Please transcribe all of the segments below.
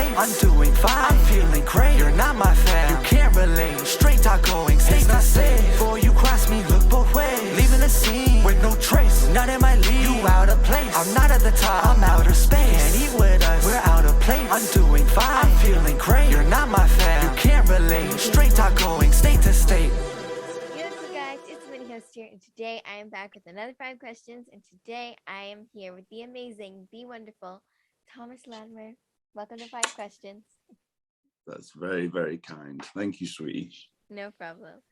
place. I'm doing fine, I'm feeling great. You're not my fan, you can't relate. Straight talk going, safe not safe. Before you cross me, look both ways. Leaving the scene with no trace, not in my league. You out of place, I'm not at the top, I'm outer space. Can't eat with us, we're out of place. I'm doing fine, I'm feeling great. You're not my fan, you can't relate. Straight talk going, state to state. Beautiful guys, it's Minnie Host here, and today I am back with another 5 questions, and today I am here with the amazing, the wonderful Thomas Latimer. Welcome to 5 questions. That's very, very kind. Thank you, sweetie. No problem.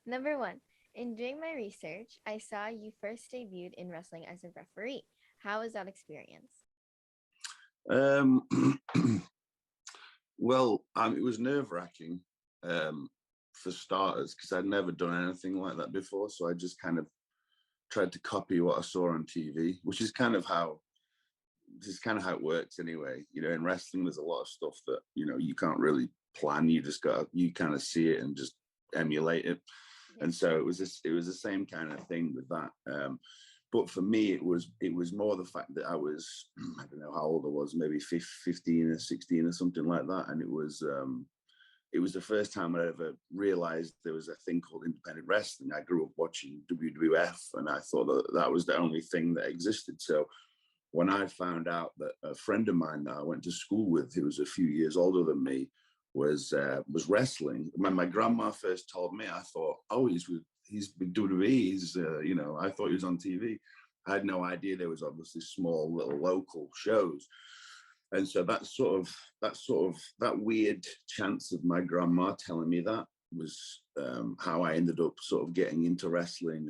Number 1, in doing my research, I saw you first debuted in wrestling as a referee. How was that experience? Well, it was nerve-wracking for starters, because I'd never done anything like that before. So I just kind of tried to copy what I saw on TV, which is kind of how it works anyway. You know, in wrestling, there's a lot of stuff that, you know, you can't really plan. You kind of see it and just emulate it. And so it was the same kind of thing with that. But for me, it was more the fact that I was, I don't know how old I was, maybe 15 or 16 or something like that. And it was the first time I ever realized there was a thing called independent wrestling. I grew up watching WWF, and I thought that was the only thing that existed. So when I found out that a friend of mine that I went to school with, who was a few years older than me, was wrestling. When my grandma first told me, I thought, oh, he's with WWE. He's I thought he was on TV. I had no idea there was obviously small little local shows. And so that weird chance of my grandma telling me that was how I ended up sort of getting into wrestling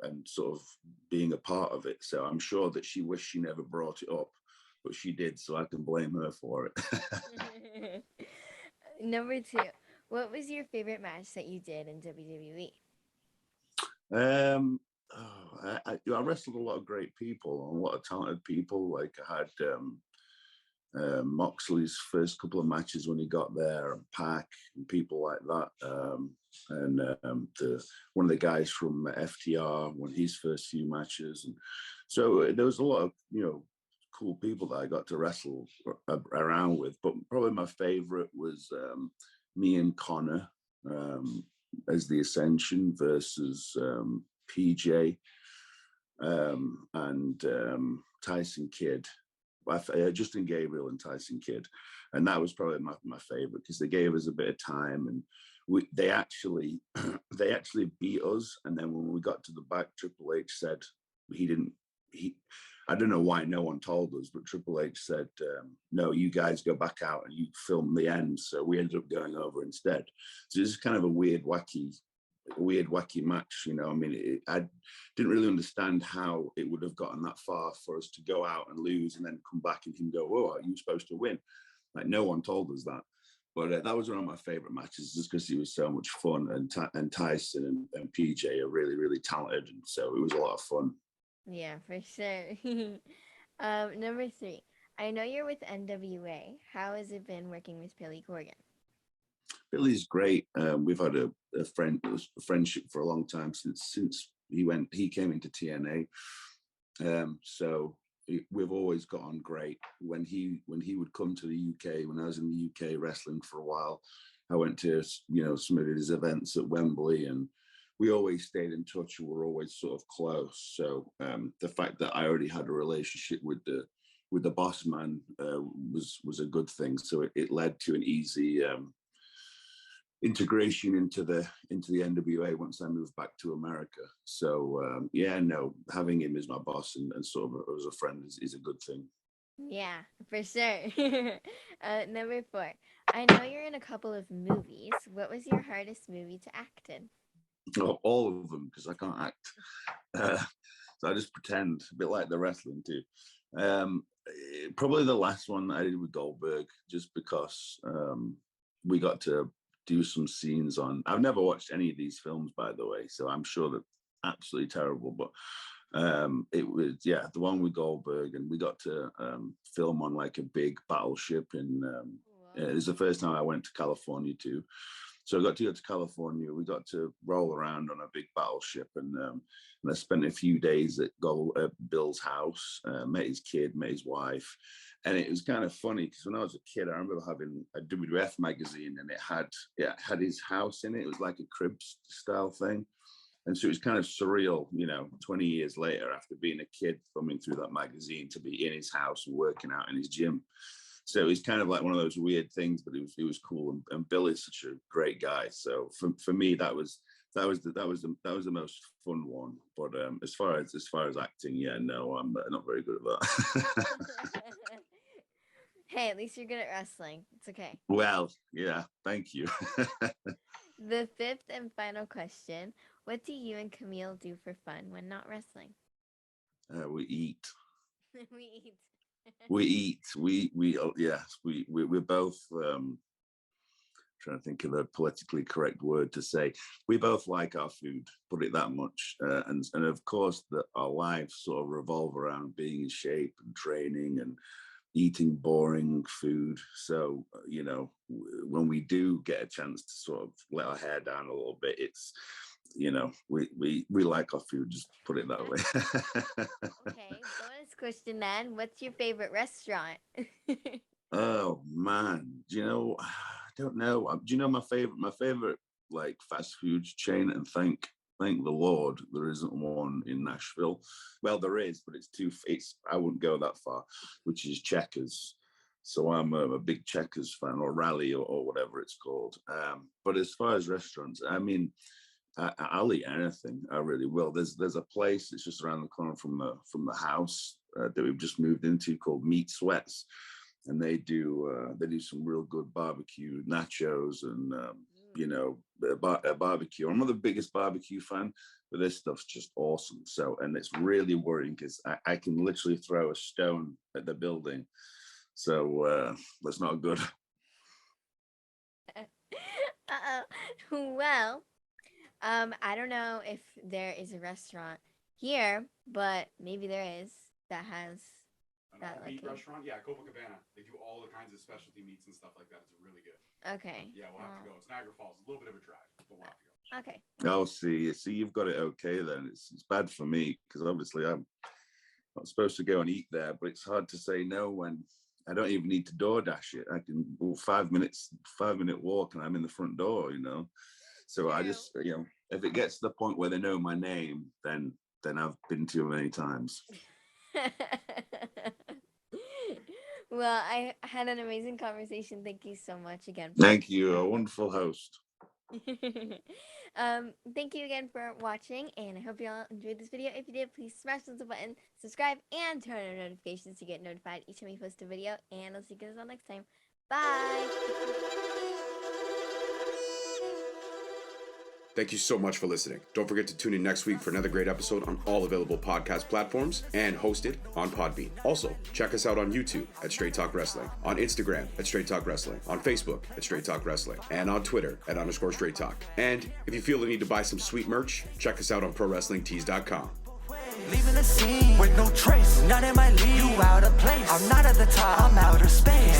and sort of being a part of it. So I'm sure that she wished she never brought it up, but she did, so I can blame her for it. Number 2, what was your favorite match that you did in WWE? I wrestled a lot of great people and a lot of talented people. Like I had Moxley's first couple of matches when he got there, and Pac and people like that. One of the guys from FTR won his first few matches. And so there was a lot of, cool people that I got to wrestle around with. But probably my favorite was me and Connor as the Ascension versus PJ and Tyson Kidd. Justin Gabriel and Tyson Kidd, and that was probably my favorite, because they gave us a bit of time, and they actually beat us. And then when we got to the back, Triple H said I don't know why no one told us, but Triple H said, no, you guys go back out and you film the end. So we ended up going over instead. So this is kind of a weird, wacky match. I didn't really understand how it would have gotten that far for us to go out and lose and then come back and him go, oh, are you supposed to win? Like, no one told us that. But that was one of my favorite matches, just because he was so much fun, and Tyson and PJ are really, really talented, and so it was a lot of fun. Yeah, for sure. Number 3, I know you're with NWA. How has it been working with Billy Corgan? Billy's great. We've had a friendship for a long time since he came into TNA. So we've always got on great. When he would come to the UK, when I was in the UK wrestling for a while, I went to some of his events at Wembley, and we always stayed in touch, and we're always sort of close. So the fact that I already had a relationship with the boss man was a good thing. So it led to an easy integration into the NWA once I moved back to America. So having him as my boss and sort of as a friend is a good thing. Yeah, for sure. Number 4, I know you're in a couple of movies. What was your hardest movie to act in? Oh, all of them, because I can't act. So I just pretend, a bit like the wrestling too. Probably the last one that I did with Goldberg, just because we got to do some scenes on. I've never watched any of these films, by the way, so I'm sure they're absolutely terrible. But it was the one with Goldberg, and we got to film on like a big battleship. And it was the first time I went to California too. So I got to go to California. We got to roll around on a big battleship, and I spent a few days at Bill's house, met his kid, met his wife, And it was kind of funny because when I was a kid, I remember having a WWF magazine, and it had his house in it. It was like a crib style thing. And so it was kind of surreal, 20 years later, after being a kid thumbing through that magazine, to be in his house and working out in his gym. So it was kind of like one of those weird things, but it was cool. And Bill is such a great guy. So for me, that was the most fun one. But as far as acting, yeah, no, I'm not very good at that. Hey, at least you're good at wrestling. It's okay. Well, yeah, thank you. The fifth and final question: what do you and Camille do for fun when not wrestling? We eat. We eat. We eat. We're both. Trying to think of a politically correct word to say. We both like our food, put it that much, and of course that our lives sort of revolve around being in shape and training and eating boring food. So when we do get a chance to sort of let our hair down a little bit, it's we like our food, just put it that way. Okay, bonus question then. What's your favorite restaurant? Oh man, I don't know. Do you know my favorite like fast food chain? And thank the Lord there isn't one in Nashville. Well, there is, but I wouldn't go that far, which is Checkers. So I'm a big Checkers fan, or Rally, or whatever it's called. But as far as restaurants, I mean, I'll eat anything. I really will. There's a place that's just around the corner from the house that we've just moved into called Meat Sweats, and they do some real good barbecue nachos and barbecue. I'm not the biggest barbecue fan, but this stuff's just awesome. So, and it's really worrying because I can literally throw a stone at the building. So that's not good. Well, I don't know if there is a restaurant here, but maybe there is that has that meat like restaurant. Yeah, Copacabana. They do all the kinds of specialty meats and stuff like that. It's really good. Okay. Yeah, we'll have to go. It's Niagara Falls. A little bit of a drive, but we'll have to go. Okay. Oh, see, you've got it okay then. It's bad for me because obviously I'm not supposed to go and eat there, but it's hard to say no when I don't even need to DoorDash it. I can 5-minute walk and I'm in the front door, So I just, if it gets to the point where they know my name, then I've been to many times. Well, I had an amazing conversation. Thank you so much again. Thank you. A wonderful host. Thank you again for watching, and I hope you all enjoyed this video. If you did, please smash the button, subscribe, and turn on notifications to get notified each time we post a video. And I'll see you guys all next time. Bye. Thank you so much for listening. Don't forget to tune in next week for another great episode on all available podcast platforms and hosted on Podbean. Also, check us out on YouTube at Straight Talk Wrestling, on Instagram at Straight Talk Wrestling, on Facebook at Straight Talk Wrestling, and on Twitter at _Straight Talk. And if you feel the need to buy some sweet merch, check us out on ProWrestlingTees.com. Leaving the scene with no trace, not in my league. You out of place. I'm not at the top, I'm outer space.